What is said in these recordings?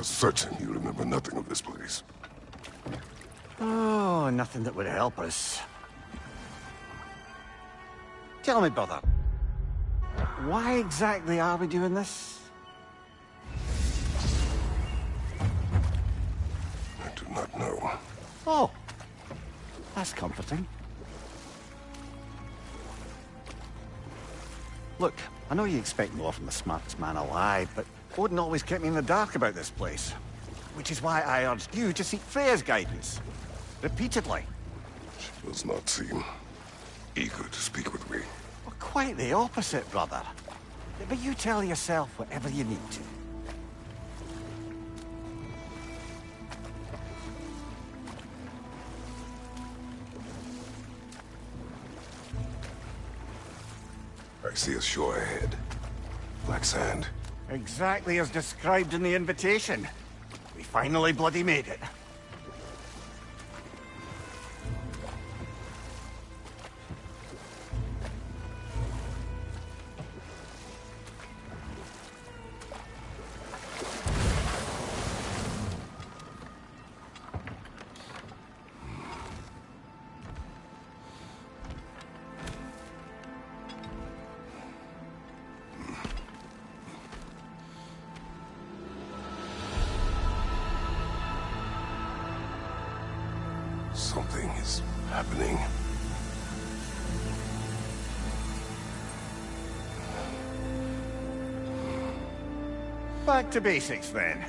are certain you remember nothing of this place. Oh, nothing that would help us. Tell me, brother, why exactly are we doing this? I do not know. Oh, that's comforting. Look, I know you expect more from the smartest man alive, but Odin always kept me in the dark about this place. Which is why I urged you to seek Freya's guidance. Repeatedly. She does not seem eager to speak with me. Well, quite the opposite, brother. But you tell yourself whatever you need to. I see a shore ahead. Black sand. Exactly as described in the invitation. We finally bloody made it. Something is happening. Back to basics, then.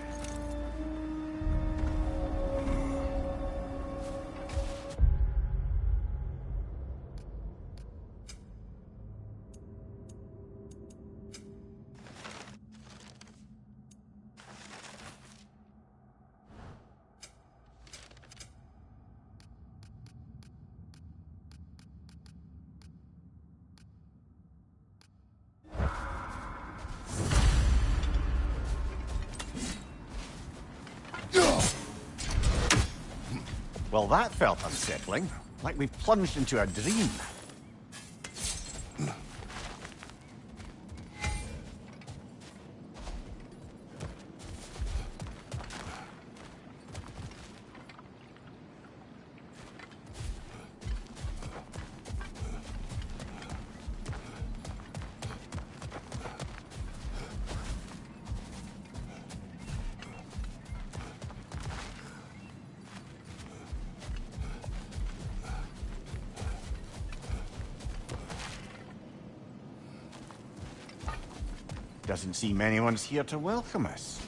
Well, that felt unsettling. Like we plunged into a dream. Doesn't seem anyone's here to welcome us.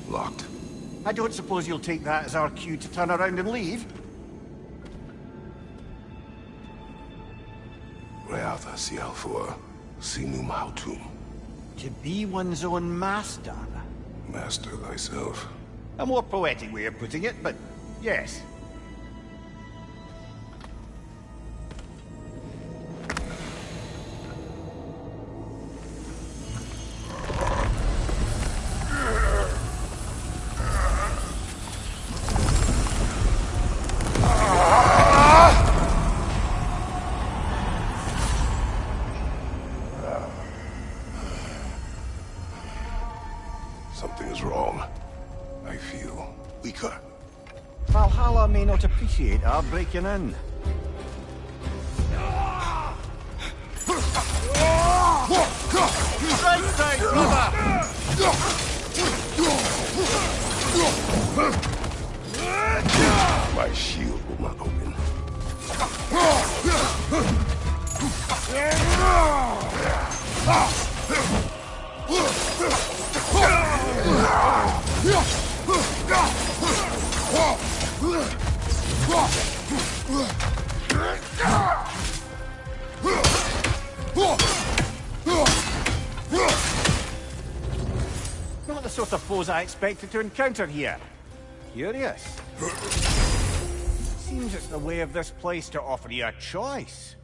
Locked. I don't suppose you'll take that as our cue to turn around and leave? Reatha Sialfur, Sinum Hautum. To be one's own master. Master thyself. A more poetic way of putting it, but yes. Something is wrong. I feel weaker. Valhalla may not appreciate our breaking in. Right side, My shield will not open. Not the sort of foes I expected to encounter here. Curious. Seems it's the way of this place to offer you a choice.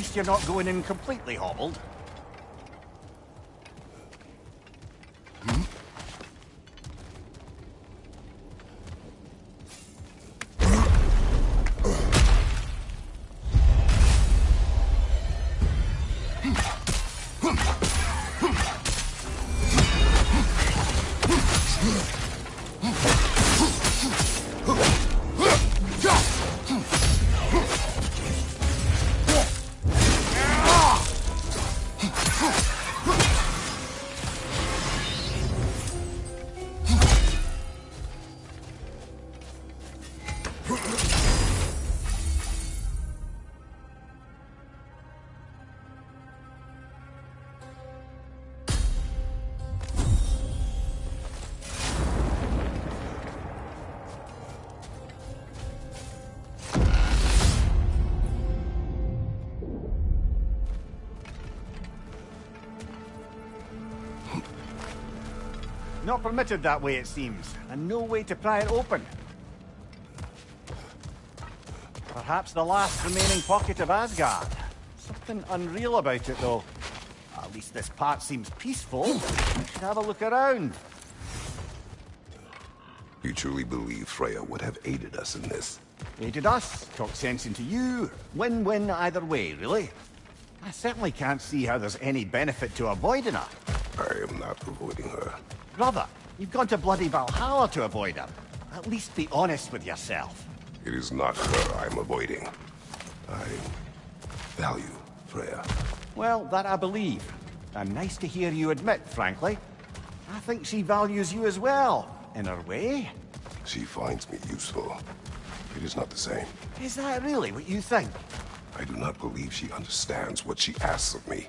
least you're not going in completely hobbled. Not permitted that way, it seems, and no way to pry it open. Perhaps the last remaining pocket of Asgard. Something unreal about it, though. At least this part seems peaceful. You should have a look around. You truly believe Freya would have aided us in this? Aided us, talked sense into you. Win-win either way, really. I certainly can't see how there's any benefit to avoiding her. I am not avoiding her. Brother, you've gone to bloody Valhalla to avoid her. At least be honest with yourself. It is not her I'm avoiding. I value Freya. Well, that I believe. And nice to hear you admit, frankly. I think she values you as well, in her way. She finds me useful. It is not the same. Is that really what you think? I do not believe she understands what she asks of me.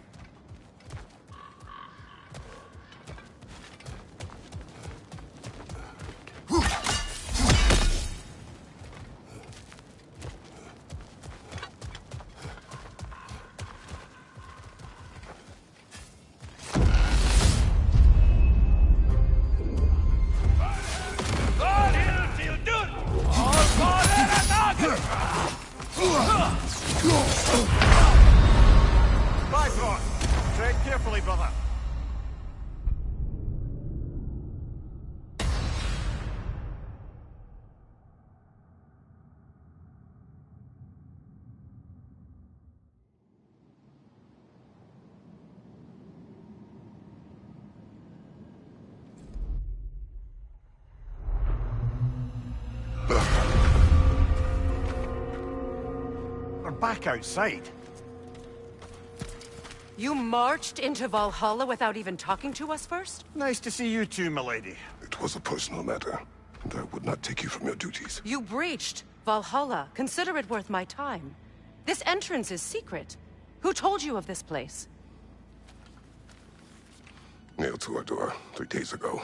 Bifrost! Tread carefully, brother. We're back outside. You marched into Valhalla without even talking to us first? Nice to see you too, milady. It was a personal matter, and I would not take you from your duties. You breached Valhalla. Consider it worth my time. This entrance is secret. Who told you of this place? Nailed to our door 3 days ago.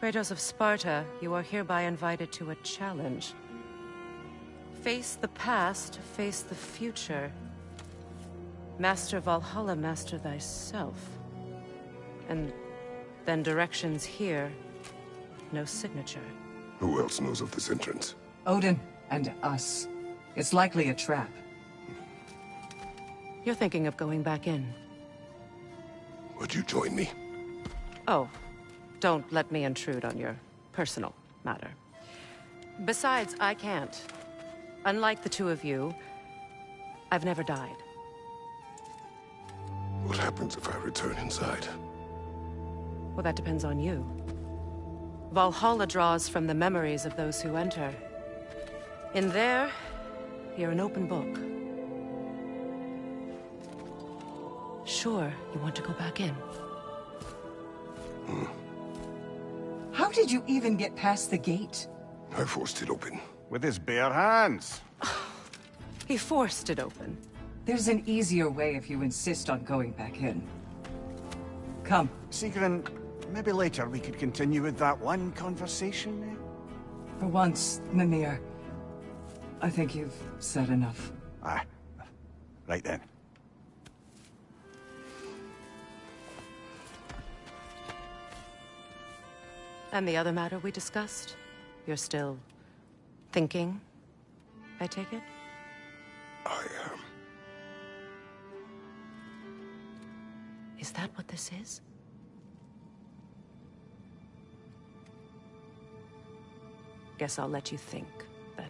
Kratos of Sparta, you are hereby invited to a challenge. Face the past, face the future. Master Valhalla, master thyself. And then directions here, no signature. Who else knows of this entrance? Odin and us. It's likely a trap. You're thinking of going back in. Would you join me? Oh, don't let me intrude on your personal matter. Besides, I can't. Unlike the two of you, I've never died. What happens if I return inside? Well, that depends on you. Valhalla draws from the memories of those who enter. In there, you're an open book. Sure, you want to go back in. How did you even get past the gate? I forced it open. With his bare hands. He forced it open. There's an easier way if you insist on going back in. Come. Sigrun, maybe later we could continue with that one conversation, eh? For once, Mimir, I think you've said enough. Aye. Right then. And the other matter we discussed? You're still thinking I take it? I am. Is that what this is? Guess I'll let you think, then.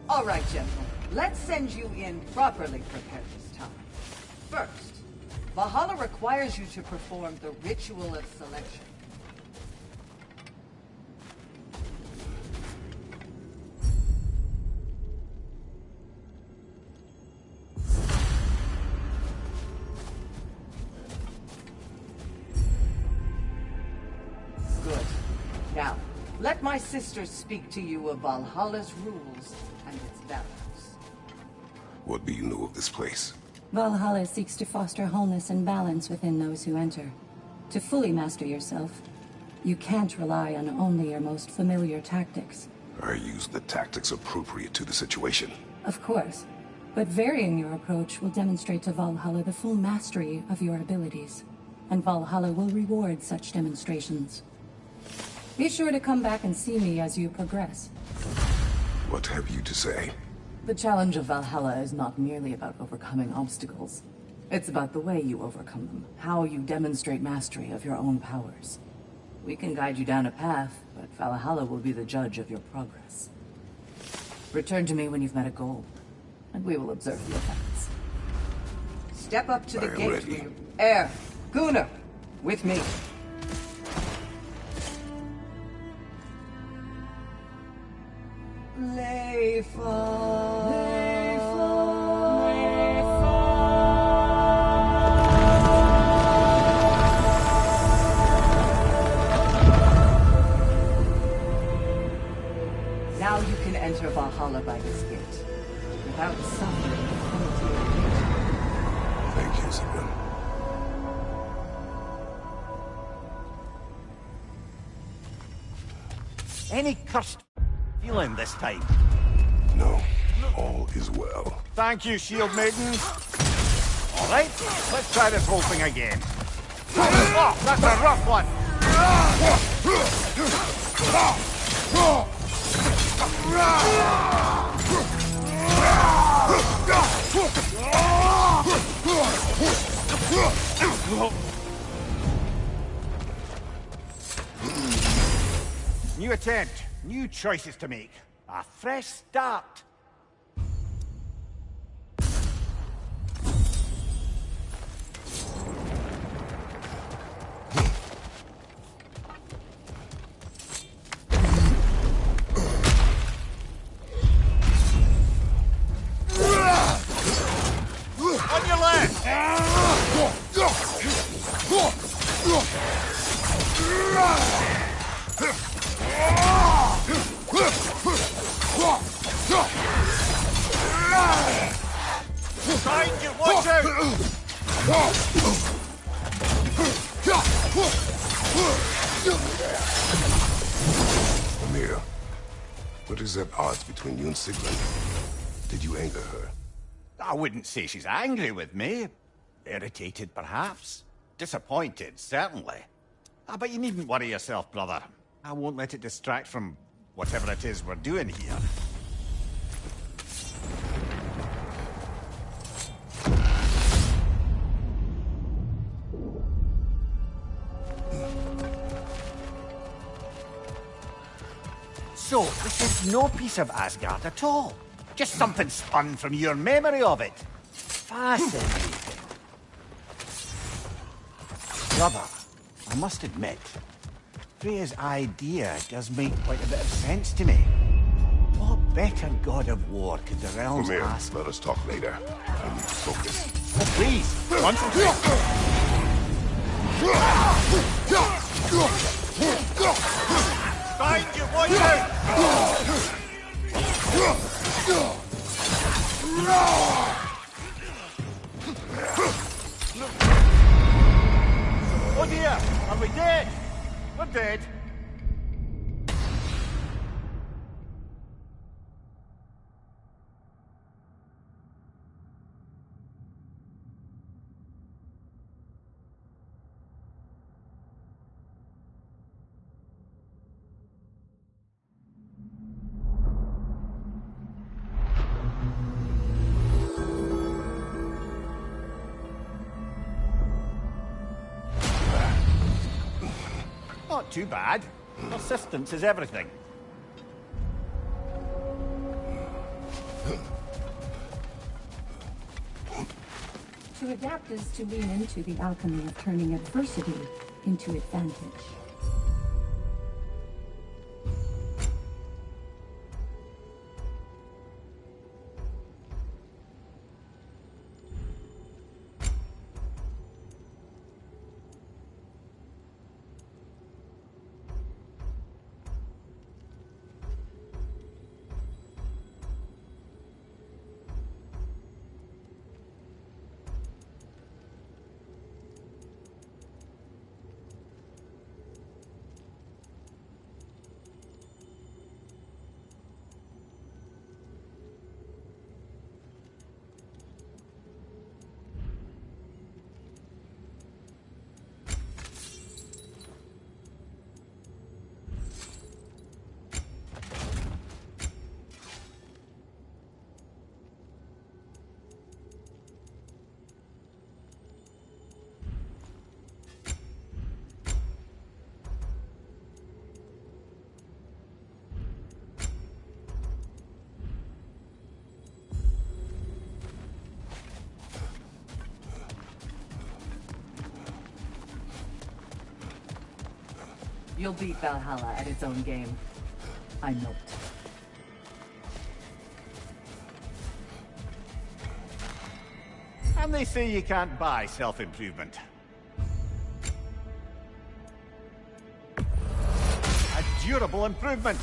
All right, gentlemen. Let's send you in properly prepared this time. First, Valhalla requires you to perform the ritual of selection. Good. Now, let my sisters speak to you of Valhalla's rules and its values. What do you know of this place? Valhalla seeks to foster wholeness and balance within those who enter. To fully master yourself, you can't rely on only your most familiar tactics. I use the tactics appropriate to the situation. Of course, but varying your approach will demonstrate to Valhalla the full mastery of your abilities, and Valhalla will reward such demonstrations. Be sure to come back and see me as you progress. What have you to say? The challenge of Valhalla is not merely about overcoming obstacles. It's about the way you overcome them, how you demonstrate mastery of your own powers. We can guide you down a path, but Valhalla will be the judge of your progress. Return to me when you've met a goal, and we will observe the effects. Step up to the I am gate. ready. Air, Gunnar, with me. Now you can enter Valhalla by this gate, without suffering the penalty of nature. Thank you, Sigrun. Any cursed feeling this time? No, all is well. Thank you, Shield Maiden. All right, let's try this whole thing again. Oh, that's a rough one. New attempt, new choices to make. A fresh start. On your left! Behind you, watch out! Amir, what is at odds between you and Sigrun? Did you anger her? I wouldn't say she's angry with me. Irritated, perhaps. Disappointed, certainly. But you needn't worry yourself, brother. I won't let it distract from whatever it is we're doing here. So, this is no piece of Asgard at all. Just something spun from your memory of it. Fascinating. Brother, I must admit, Freya's idea does make quite a bit of sense to me. What better god of war could the realms Amir, ask? let us talk later. I need to focus. Oh, please, concentrate. Find you, watch out! Oh dear, are we dead? We're dead. too bad. Persistence is everything. To adapt is to lean into the alchemy of turning adversity into advantage. You'll beat Valhalla at its own game. I know it. And they say you can't buy self-improvement. A durable improvement.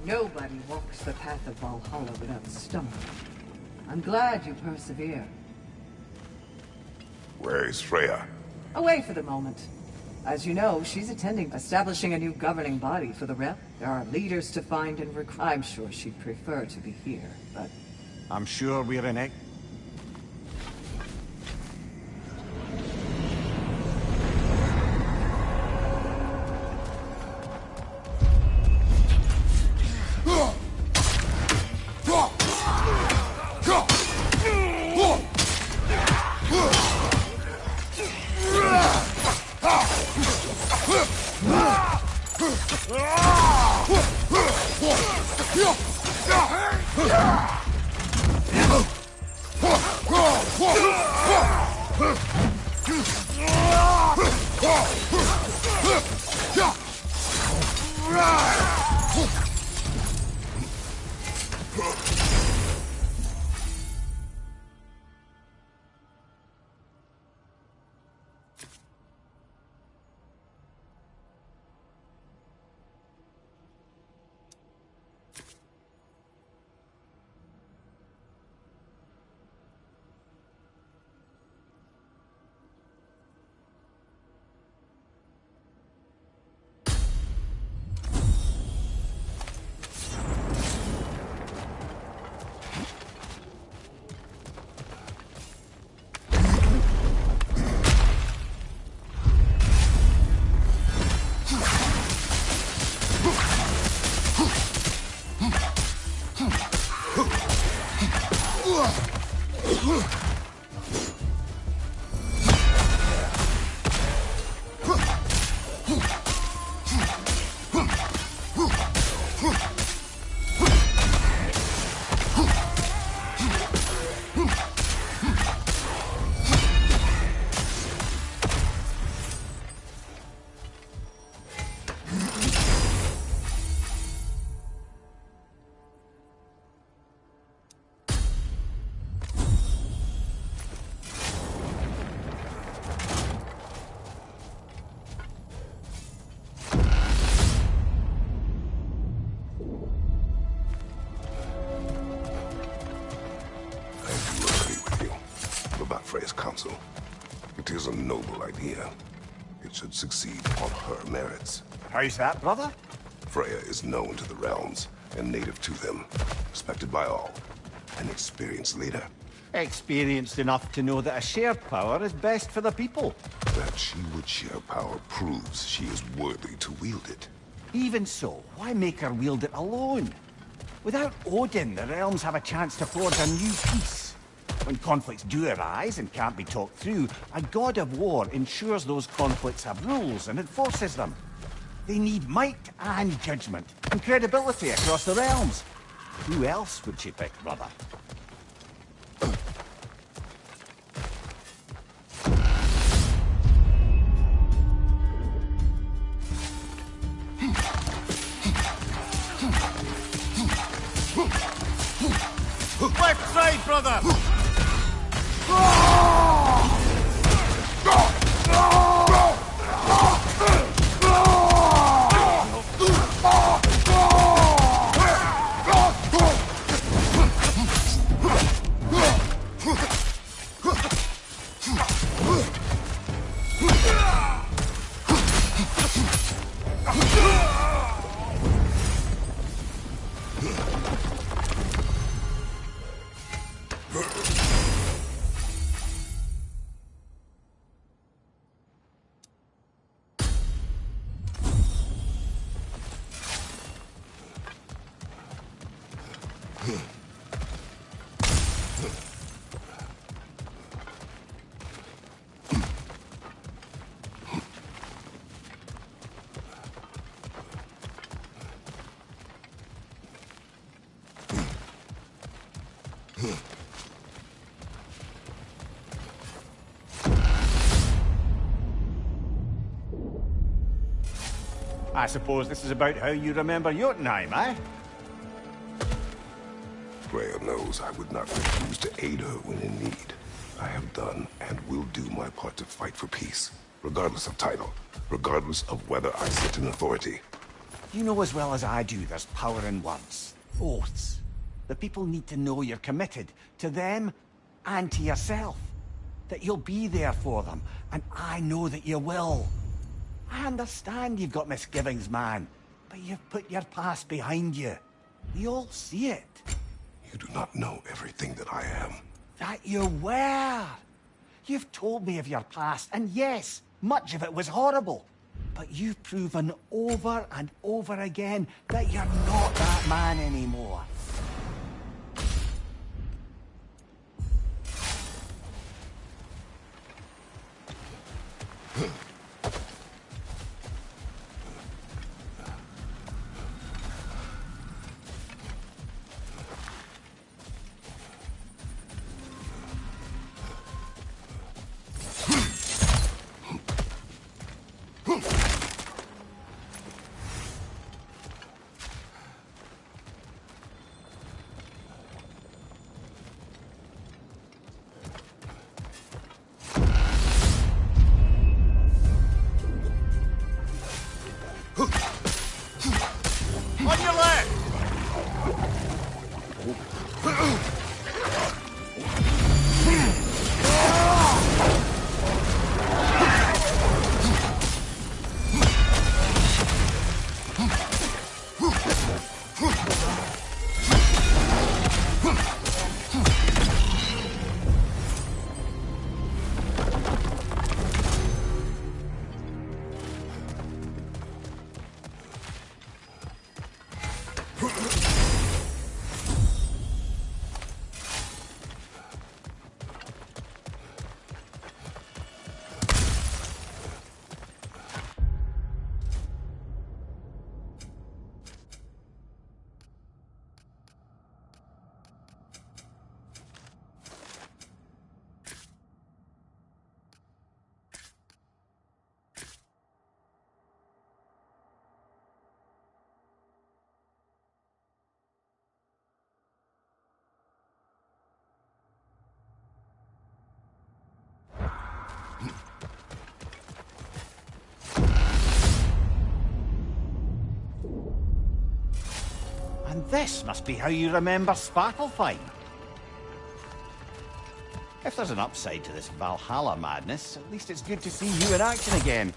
Nobody walks the path of Valhalla without stumbling. I'm glad you persevere. Where is Freya? Away for the moment. As you know, she's establishing a new governing body for the realm. There are leaders to find and recruit. I'm sure she'd prefer to be here, but... I'm sure we're in it. Freya's counsel. It is a noble idea. It should succeed on her merits. How's that, brother? Freya is known to the realms and native to them, respected by all. An experienced leader. Experienced enough to know that a shared power is best for the people. That she would share power proves she is worthy to wield it. Even so, why make her wield it alone? Without Odin, the realms have a chance to forge a new peace. When conflicts do arise and can't be talked through, a god of war ensures those conflicts have rules and enforces them. They need might and judgment, and credibility across the realms. Who else would she pick, brother? Left side, brother! I suppose this is about how you remember Jotunheim, eh? Freya knows I would not refuse to aid her when in need. I have done and will do my part to fight for peace, regardless of title, regardless of whether I sit in authority. You know as well as I do there's power in words. Oaths. The people need to know you're committed to them and to yourself. That you'll be there for them, and I know that you will. I understand you've got misgivings, man, but you've put your past behind you. We all see it. You do not know everything that I am. That you were. You've told me of your past, and yes, much of it was horrible. But you've proven over and over again that you're not that man anymore. On your left! And this must be how you remember Svartalfheim. If there's an upside to this Valhalla madness, at least it's good to see you in action again.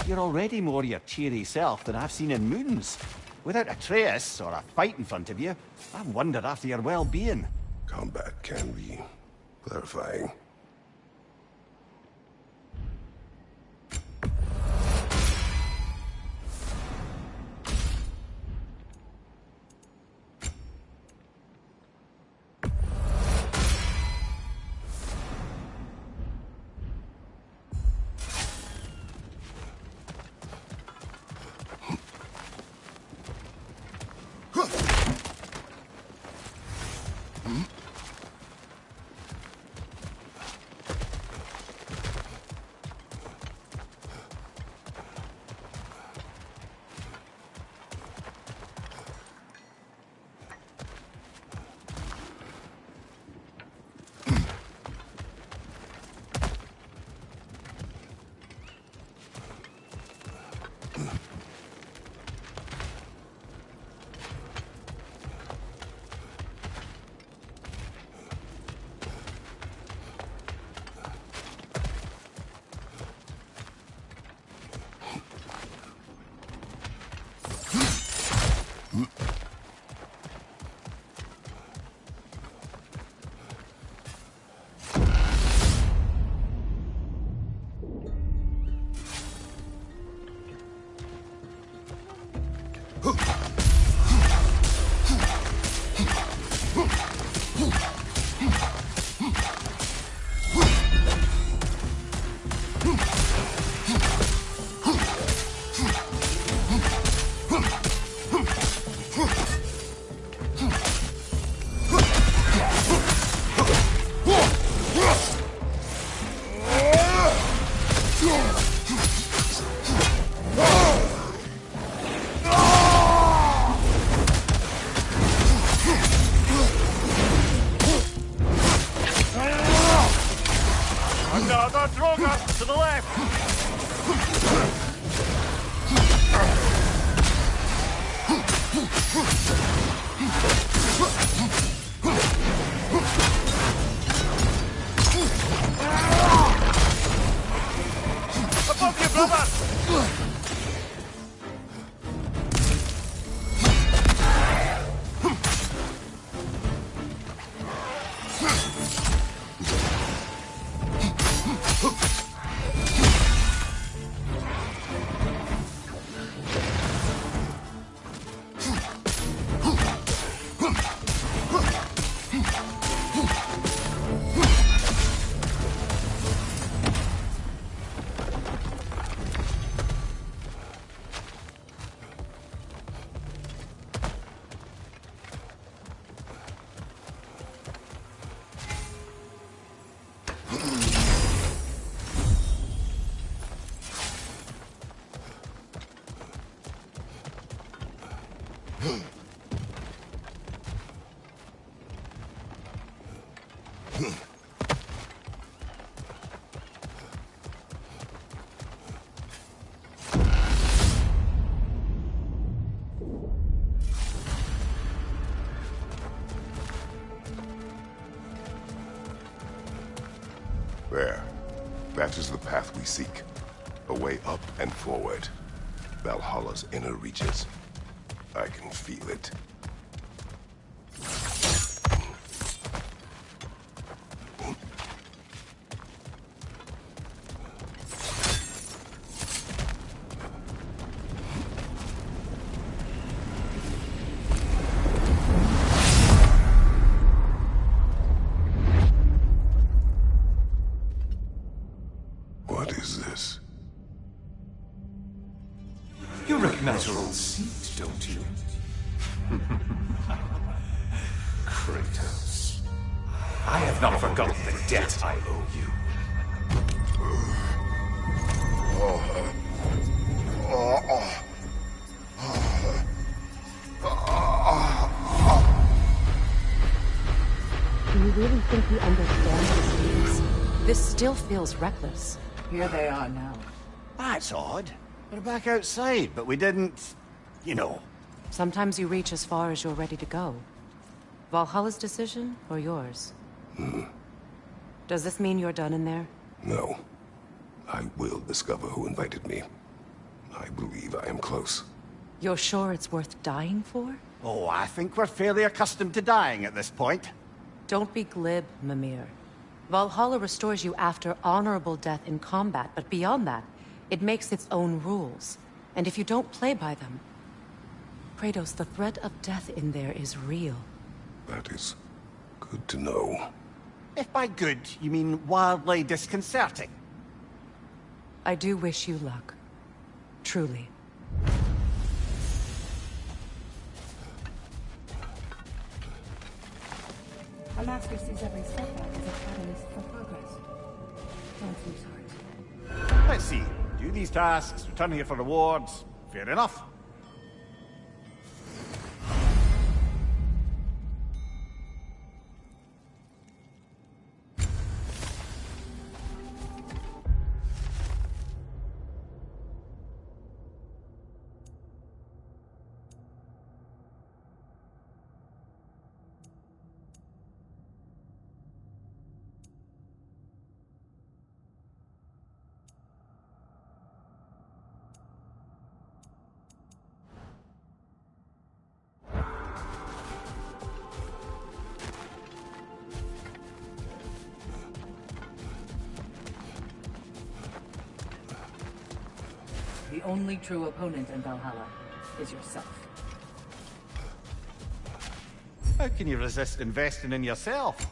You're already more your cheery self than I've seen in moons. Without Atreus, or a fight in front of you, I've wondered after your well-being. Combat can be Clarifying. Another Droga to the left! Above you, brother! There. That is the path we seek. A way up and forward. Valhalla's inner reaches. I can feel it. What is this? You recognize your old seat, don't you? Kratos. I have not forgotten the debt I owe you. Do you really think you understand this? This still feels reckless. Here they are now. That's odd. We're back outside, but we didn't... you know. Sometimes you reach as far as you're ready to go. Valhalla's decision, or yours? Does this mean you're done in there? No. I will discover who invited me. I believe I am close. You're sure it's worth dying for? Oh, I think we're fairly accustomed to dying at this point. Don't be glib, Mimir. Valhalla restores you after honorable death in combat, but beyond that, it makes its own rules. And if you don't play by them... Kratos, the threat of death in there is real. That is good to know. If by good, you mean wildly disconcerting. I do wish you luck. Truly. A master sees every setback as a catalyst for progress. Don't lose heart. Let's see. Do these tasks, return here for rewards. Fair enough. The only true opponent in Valhalla is yourself. How can you resist investing in yourself?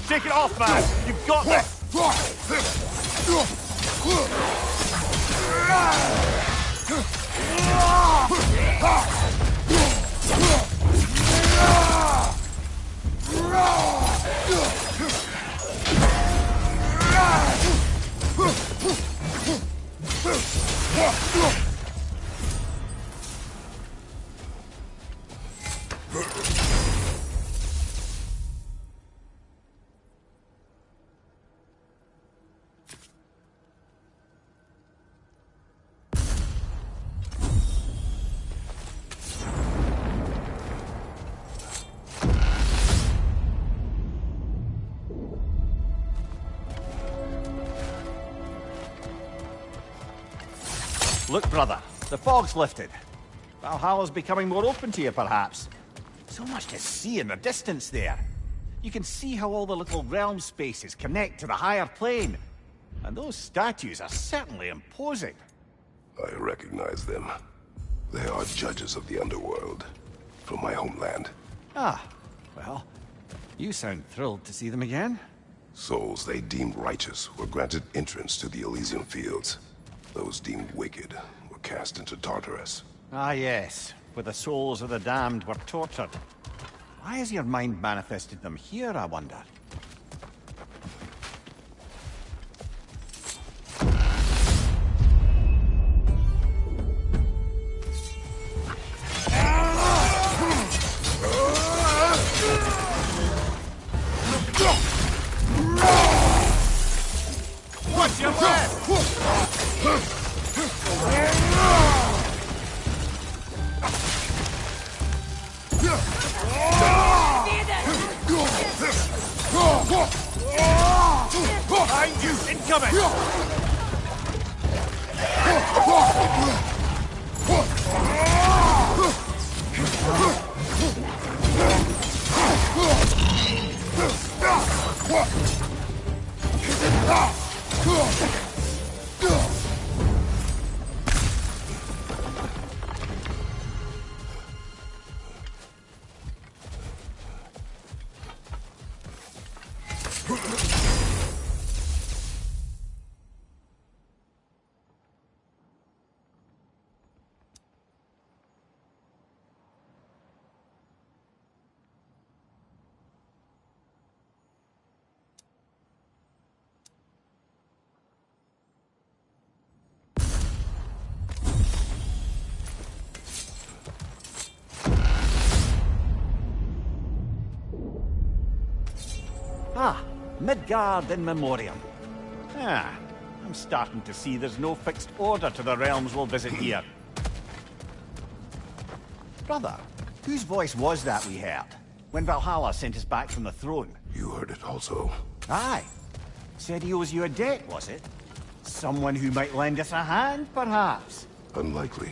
Shake it off, man! You've got this! Look, brother, the fog's lifted. Valhalla's becoming more open to you, perhaps. So much to see in the distance there. You can see how all the little realm spaces connect to the higher plane. And those statues are certainly imposing. I recognize them. They are judges of the underworld, from my homeland. Ah, well, you sound thrilled to see them again. Souls they deemed righteous were granted entrance to the Elysian fields. Those deemed wicked were cast into Tartarus. Ah, yes. where the souls of the damned were tortured. Why has your mind manifested them here, I wonder? Watch your left! Behind you! Incoming! Ah, Midgard in Memoriam. Ah, I'm starting to see there's no fixed order to the realms we'll visit here. Brother, whose voice was that we heard when Valhalla sent us back from the throne? You heard it also. Aye. Said he owes you a debt, was it? Someone who might lend us a hand, perhaps? Unlikely.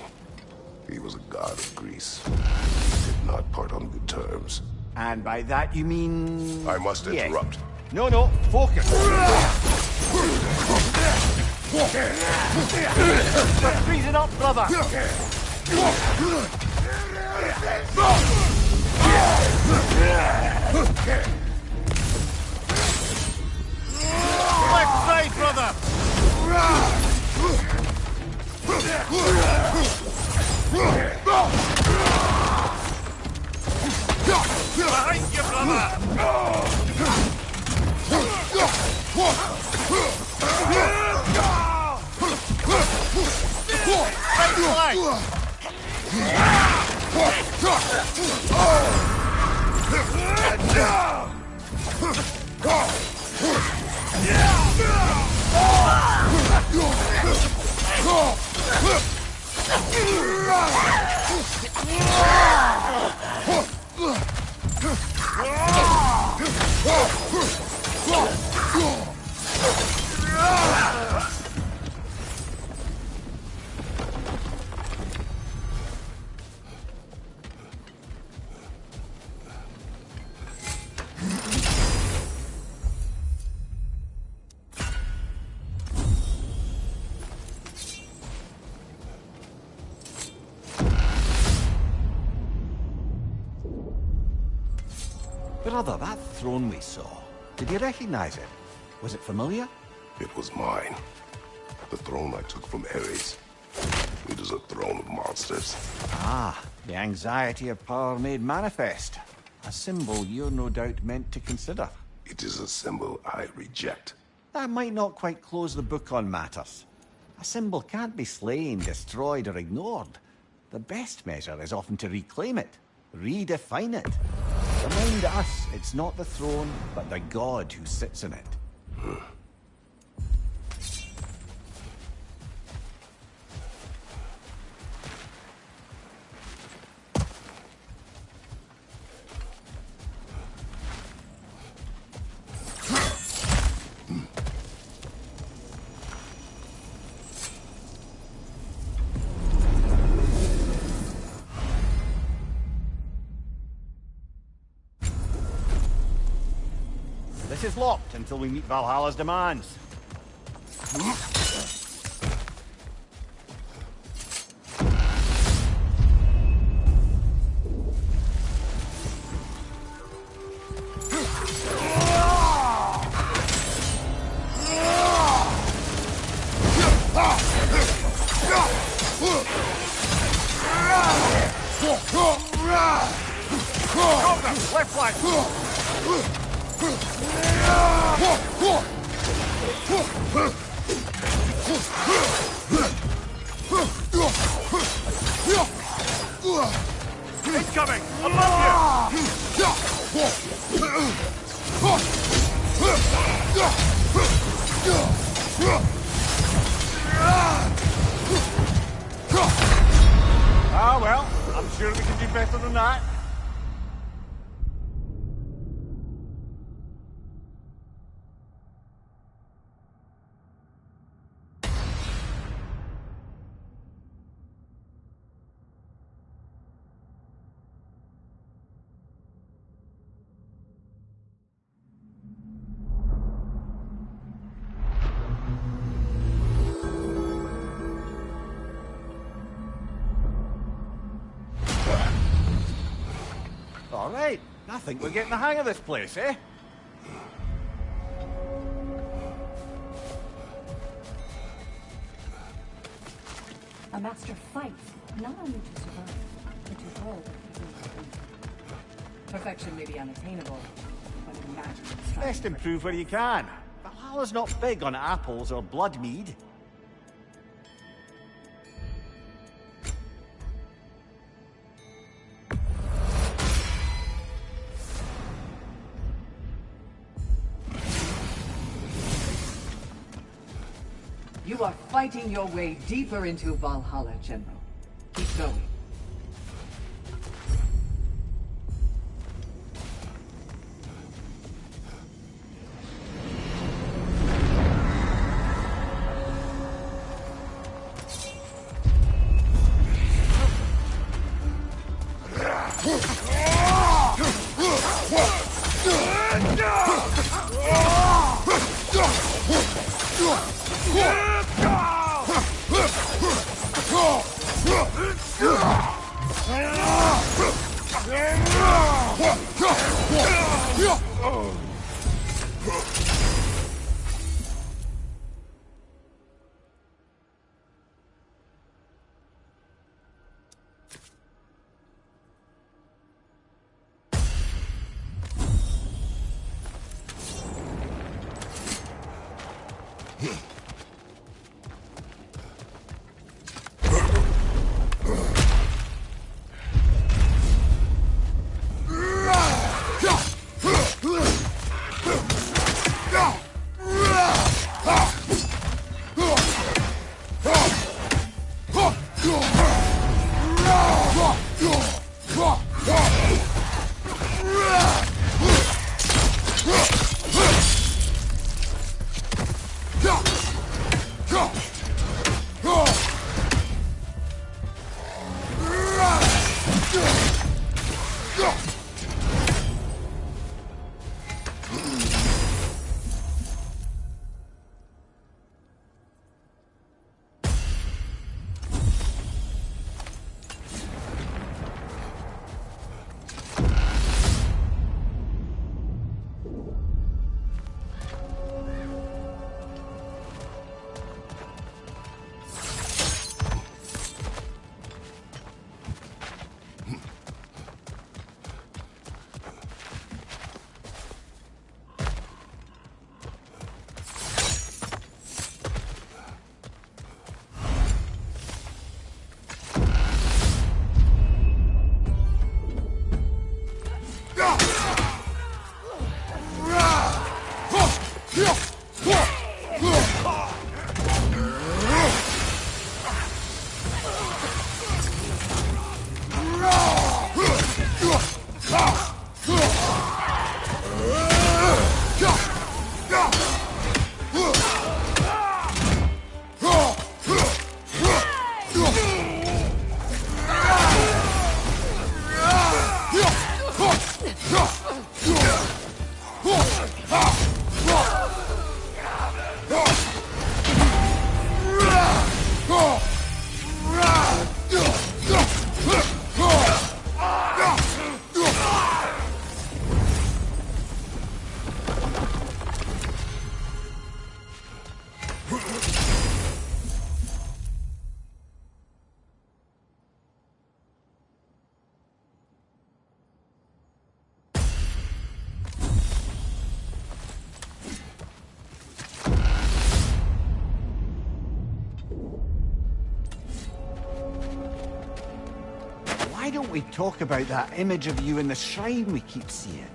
He was a god of Greece. He did not part on good terms. And by that you mean... I must Yes. interrupt. No, focus. Stop freezing up, brother. Left side, brother! Behind you, brother! Right flank! Brother, that throne we saw, did you recognize it? Was it familiar? It was mine. The throne I took from Ares. It is a throne of monsters. Ah, the anxiety of power made manifest. A symbol you're no doubt meant to consider. It is a symbol I reject. That might not quite close the book on matters. A symbol can't be slain, destroyed, or ignored. The best measure is often to reclaim it, redefine it. Remind us it's not the throne, but the god who sits in it. This is locked until we meet Valhalla's demands. Cobra, left flank. Incoming! Above you! Ah, well, I'm sure we can do better than that. All right, I think we're getting the hang of this place, eh? A master fights, not only to survive, but to grow. Perfection may be unattainable, but imagine it's trying Best to- improve where you can. Valhalla's not big on apples or blood mead. You are fighting your way deeper into Valhalla, General. Keep going. Why don't we talk about that image of you in the shrine we keep seeing?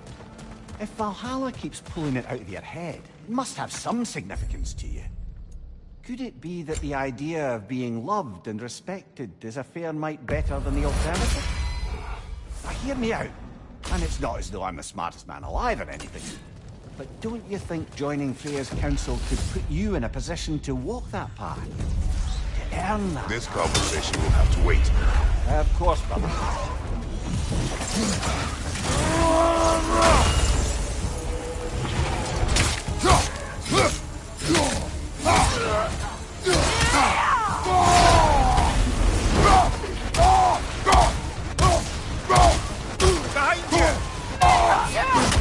If Valhalla keeps pulling it out of your head, it must have some significance to you. Could it be that the idea of being loved and respected is a fair mite better than the alternative? Now hear me out. And it's not as though I'm the smartest man alive or anything. But don't you think joining Freya's council could put you in a position to walk that path? To earn that? This conversation will have to wait. Of course, brother. Behind you! Behind you!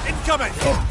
Incoming!